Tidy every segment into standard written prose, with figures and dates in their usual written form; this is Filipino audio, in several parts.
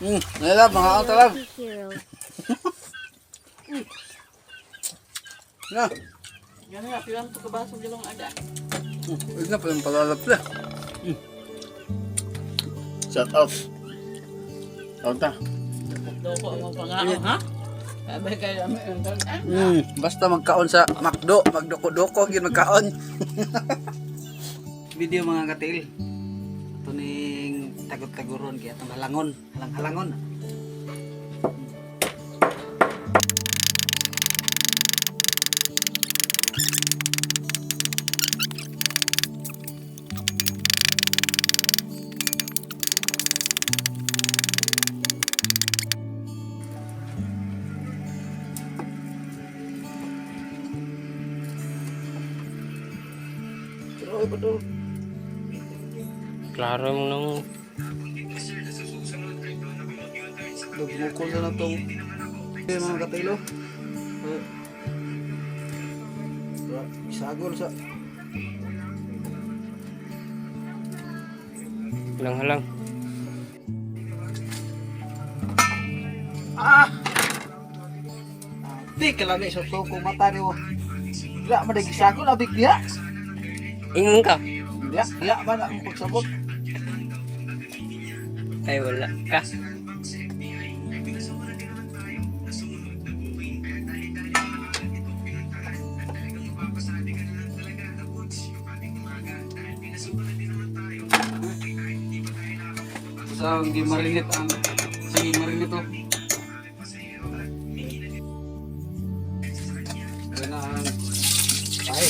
Nila, mga ang talag. Na. Yan nga, pilang pagkabaso gilong aga. Huwag na palang palalap na. Shout out. Shout out. Daw ko ang pangaon, ha? Sabi kayo, Basta magkaon sa McDo, magdoko-doko, yun magkaon. Video mga katil. Ito ning tagot-taguron, kaya itong halangon. Halang-halangon. Pero betul. Klaro mo nang Nagbukol na itong mga katilo. Isagol sa halang-halang. di ka lagi sa sukong mata niyo. Wala man nagisagol, abig niya. Ingon ka. Wala ba na ang pagsabot? Ay, wala ka. Sa gimarinit ang gimarinit to. Kaya ang ay.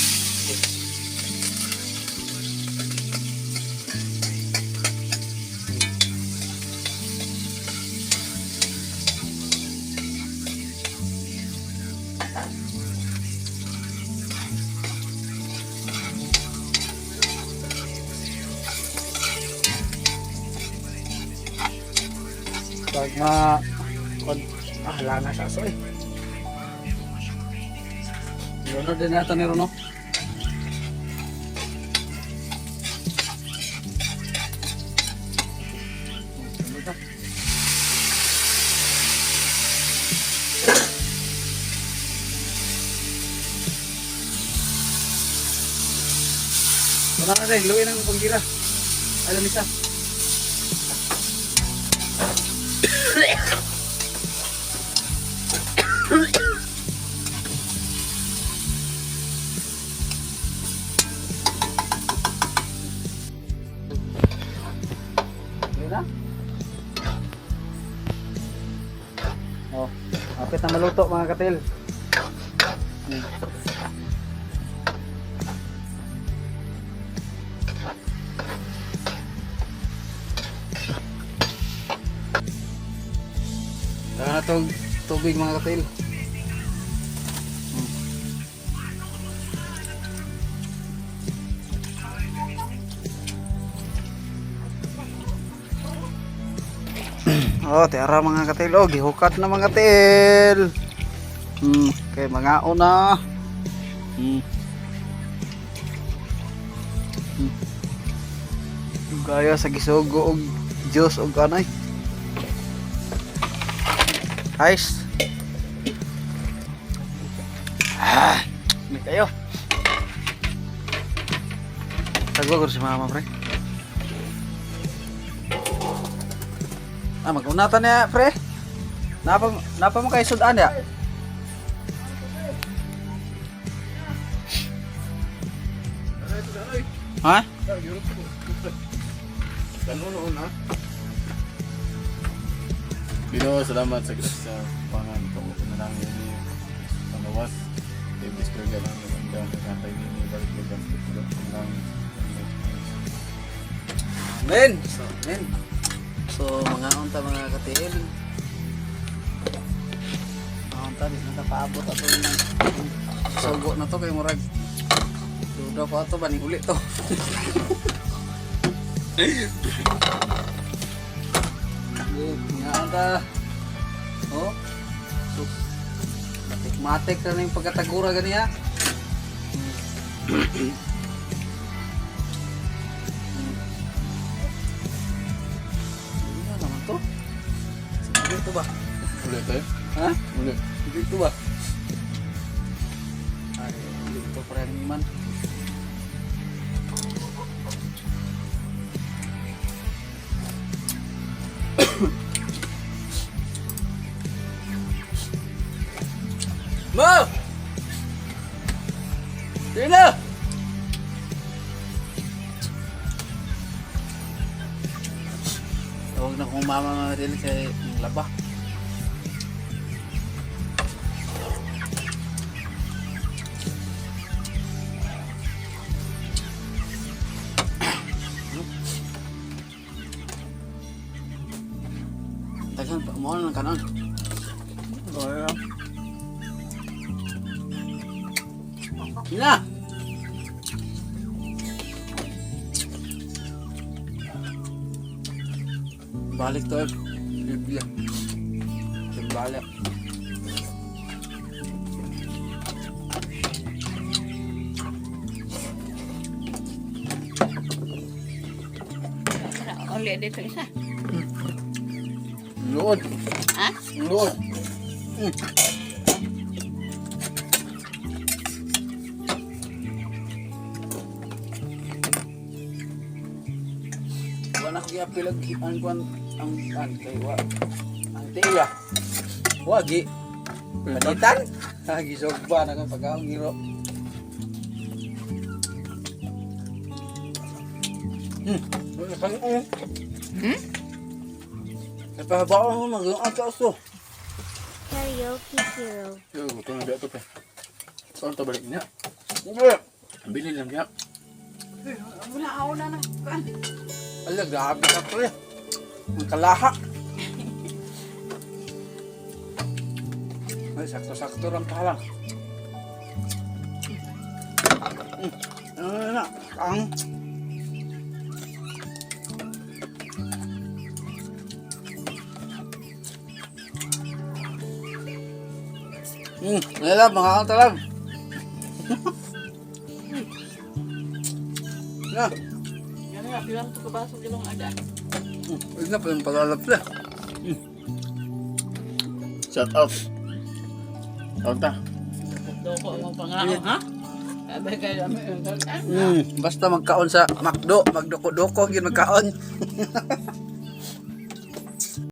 Pag hala na sa soy. Yun din natin ni Rono. Wala na rin, luin ang panggira. Alam isa. Oh, apit na maluto mga katil. Tara na itong tubig mga katil. Oh, tiara mga katil. Oh, gihukat na mga katil. Okay, mga una. Gaya sa gisugo og Diyos og anay. Guys. May kayo. Tagwa ko si mama, pre. Magunatan niya, pre. Napa mo kayo sudan ya? Ha? Ginoo, salamat sa pangan ko na lang ini panggawas. Davis Berger lang ang katay ni balik lang lang. Amen. Amen. So mga unta mga katil. Mga unta di na paabot ato ng sugo na to kay murag. Duda ko ato bani uli to. Mga unta. Oh. So, matik na yung pagkatagura ganiya. Dito ba? Ulit tayo. Ha? Ulit. Dito ba? Ay, dito pa rin man. Mo! Sino? Huwag na kong mama rin sa laba. Tagan pa mo lang kanon. Kaya. Ina. Balik to. Biblia. Balik. Ulit dito isa. Luod. Ha? Luod. Wala ko kaya pilag-ipan ko ang kay wa. Ang tiya. Wagi. Panitan. Lagi sogba na kang pagkaong giro. Wala kang Napahabaw mo mag-ang aso. Karaoke hero. Yo, ito na biya ito pa. Saan ito balik niya? Wala. Bili lang niya. Wala ako na na. Ala, grabe ka to eh. Ang kalaha. Ay, sakto-sakto lang ka lang. Ano na, ang... Nila, mga kantalag. Na, Yan nga, bilang ito kabasok yung ada. huwag na pa yung palalap na. Shout out. Shout out. Doko ang pangaon, ha? Sabi kayo namin. Basta magkaon sa McDo, magdoko-doko, yun magkaon.